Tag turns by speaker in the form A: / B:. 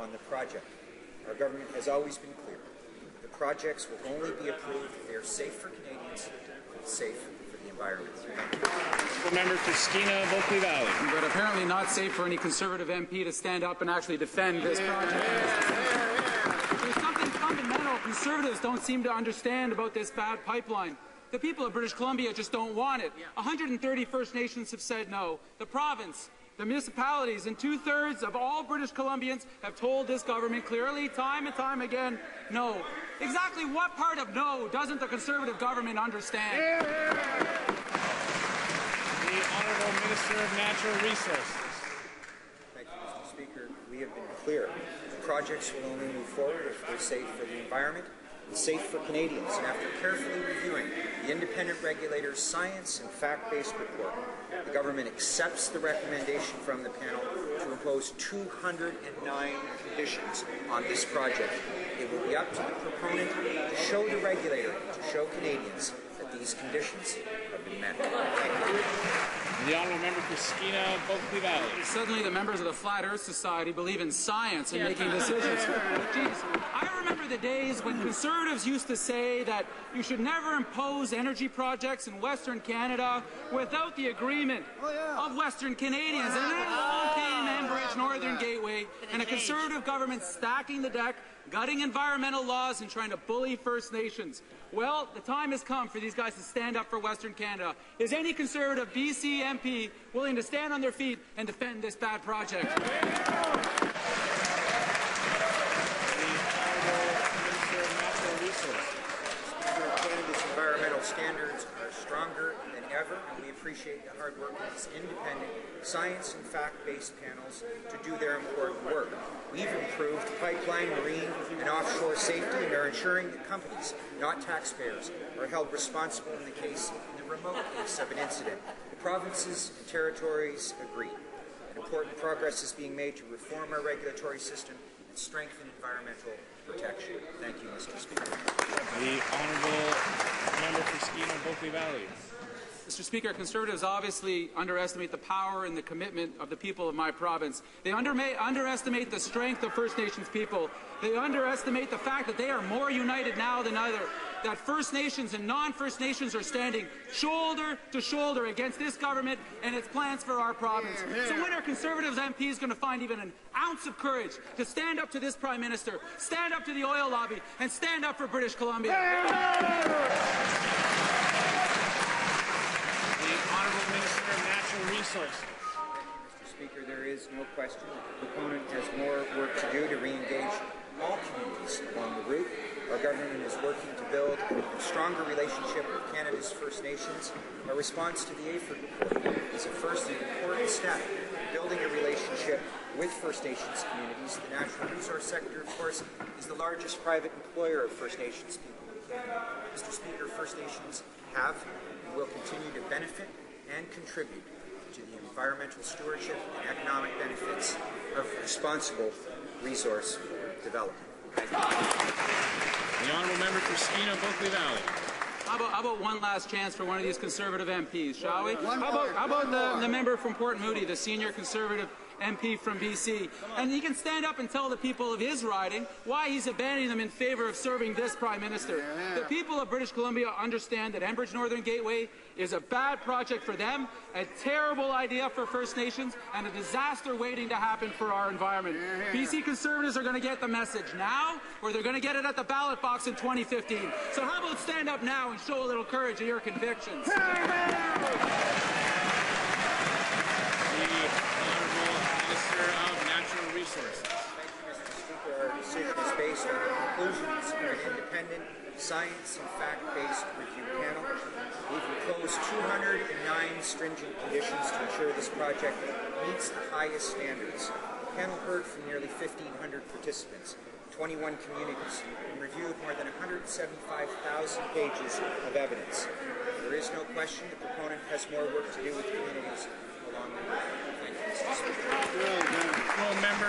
A: on the project. Our government has always been clear. The projects will only be approved if they are safe for Canadians and safe for the environment.
B: Member for Skeena, Bulkley Valley.
C: But apparently not safe for any Conservative MP to stand up and actually defend this project. There's something fundamental Conservatives don't seem to understand about this bad pipeline. The people of British Columbia just don't want it. 130 First Nations have said no. The province, the municipalities, and 2/3 of all British Columbians have told this government clearly, time and time again, no. Exactly what part of no doesn't the Conservative government understand?
B: The Honourable Minister of Natural Resources.
A: Thank you, Mr. Speaker. We have been clear. The projects will only move forward if they're safe for the environment and safe for Canadians. And after carefully reviewing the independent regulator's science and fact-based report, the government accepts the recommendation from the panel to impose 209 conditions on this project. It will be up to the proponent to show the regulator, to show Canadians that these conditions have been met. Thank you.
B: The Honourable Member for Skeena, Bulkley Valley.
C: Suddenly the members of the Flat Earth Society believe in science and making decisions. Jeez, I remember the days when Conservatives used to say that you should never impose energy projects in Western Canada without the agreement of Western Canadians. And then along came Enbridge, Northern Gateway, and a Conservative government stacking the deck, gutting environmental laws and trying to bully First Nations. Well, the time has come for these guys to stand up for Western Canada. Is any Conservative BC MP willing to stand on their feet and defend this bad project?
B: The Honourable Minister of Natural Resources.
A: Canada's environmental standards are stronger than ever, and we appreciate the hard work of these independent, science and fact-based panels to do their important work. We've improved pipeline, marine, and offshore safety and are ensuring that companies, not taxpayers, are held responsible in the remote case of an incident. The provinces and territories agree. And important progress is being made to reform our regulatory system and strengthen environmental protection. Thank you, Mr. Speaker.
B: The Honourable Member for Skeena, Bulkley Valley.
C: Mr. Speaker, Conservatives obviously underestimate the power and the commitment of the people of my province. They underestimate the strength of First Nations people. They underestimate the fact that they are more united now than ever, that First Nations and non-First Nations are standing shoulder to shoulder against this government and its plans for our province. So when are Conservatives MPs going to find even an ounce of courage to stand up to this Prime Minister, stand up to the oil lobby, and stand up for British Columbia?
B: Honourable Minister of Natural Resources.
A: Mr. Speaker, there is no question that the proponent has more work to do to re-engage all communities along the route. Our government is working to build a stronger relationship with Canada's First Nations. Our response to the AFERD report is a first and important step in building a relationship with First Nations communities. The natural resource sector, of course, is the largest private employer of First Nations people in Canada. Mr. Speaker, First Nations have and will continue to benefit and contribute to the environmental stewardship and economic benefits of responsible resource development. Thank you.
B: The Honourable Member for Skeena, Bulkley Valley.
C: How about one last chance for one of these Conservative MPs, shall we? How about the member from Port Moody, the senior Conservative MP from BC, and he can stand up and tell the people of his riding why he's abandoning them in favour of serving this Prime Minister. The people of British Columbia understand that Enbridge Northern Gateway is a bad project for them, a terrible idea for First Nations, and a disaster waiting to happen for our environment. BC Conservatives are going to get the message now, or they're going to get it at the ballot box in 2015. So how about stand up now and show a little courage of your convictions?
A: Thank you, Mr. Speaker. Our decision is based on the conclusions of an independent, science and fact-based review panel. We've imposed 209 stringent conditions to ensure this project meets the highest standards. The panel heard from nearly 1,500 participants, 21 communities, and reviewed more than 175,000 pages of evidence. There is no question the proponent has more work to do with communities along the way. Thank you, Mr. Speaker.
B: Member